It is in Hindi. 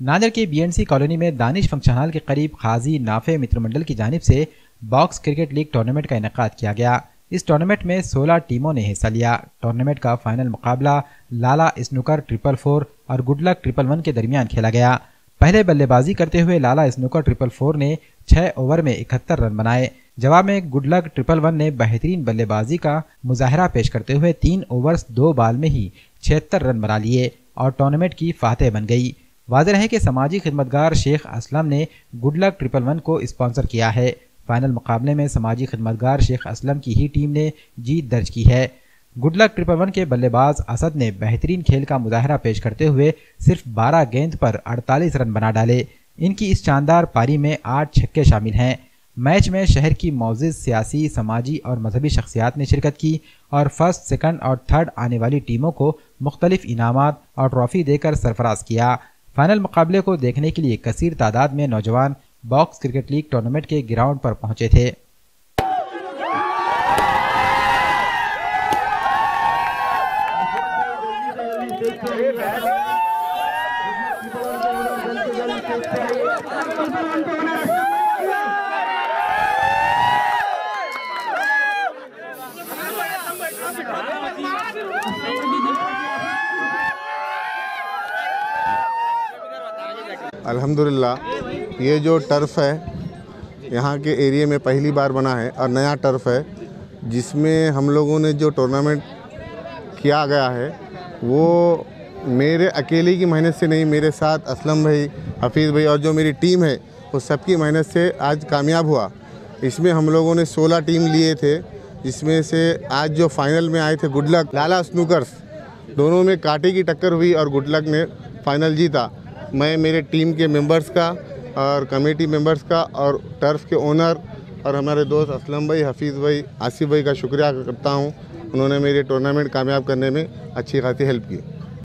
नांदेड़ के बीएनसी कॉलोनी में दानिश फंक्शन हॉल के करीब खाजी नाफे मित्र मंडल की जानिब से बॉक्स क्रिकेट लीग टूर्नामेंट का इनेकाद किया गया। इस टूर्नामेंट में 16 टीमों ने हिस्सा लिया। टूर्नामेंट का फाइनल मुकाबला लाला स्नूकर 444 और गुडलक 111 के दरमियान खेला गया। पहले बल्लेबाजी करते हुए लाला स्नूकर 444 ने 6 ओवर में 71 रन बनाए। जवाब में गुडलक 111 ने बेहतरीन बल्लेबाजी का मुजाहरा पेश करते हुए 3 ओवर्स 2 बॉल में ही 76 रन बना लिए और टूर्नामेंट की फातेह बन गई। वाज़ेह है कि समाजी खिदमतगार शेख असलम ने गुडलक 111 को स्पॉन्सर किया है। फाइनल मुकाबले में समाजी खिदमतगार शेख असलम की ही टीम ने जीत दर्ज की है। गुडलक 111 के बल्लेबाज असद ने बेहतरीन खेल का मुजाहरा पेश करते हुए सिर्फ 12 गेंद पर 48 रन बना डाले। इनकी इस शानदार पारी में 8 छक्के शामिल हैं। मैच में शहर की मौजूद सियासी, समाजी और मजहबी शख्सियात ने शिरकत की और फर्स्ट, सेकंड और थर्ड आने वाली टीमों को मुख्तलिफ इनामात और ट्रॉफी देकर सरफराज किया। फाइनल मुकाबले को देखने के लिए कसीर तादाद में नौजवान बॉक्स क्रिकेट लीग टूर्नामेंट के ग्राउंड पर पहुंचे थे। अल्हम्दुलिल्लाह ये जो टर्फ है यहाँ के एरिया में पहली बार बना है और नया टर्फ है, जिसमें हम लोगों ने जो टूर्नामेंट किया गया है वो मेरे अकेले की मेहनत से नहीं, मेरे साथ असलम भाई, हफीज़ भाई और जो मेरी टीम है वो सबकी मेहनत से आज कामयाब हुआ। इसमें हम लोगों ने 16 टीम लिए थे, जिसमें से आज जो फाइनल में आए थे गुडलक लाला स्नूकर्स, दोनों में कांटे की टक्कर हुई और गुडलक ने फाइनल जीता। मैं मेरे टीम के मेंबर्स का और कमेटी मेंबर्स का और टर्फ के ओनर और हमारे दोस्त असलम भाई, हफीज़ भाई, आसिफ भाई का शुक्रिया करता हूं। उन्होंने मेरे टूर्नामेंट कामयाब करने में अच्छी खासी हेल्प की।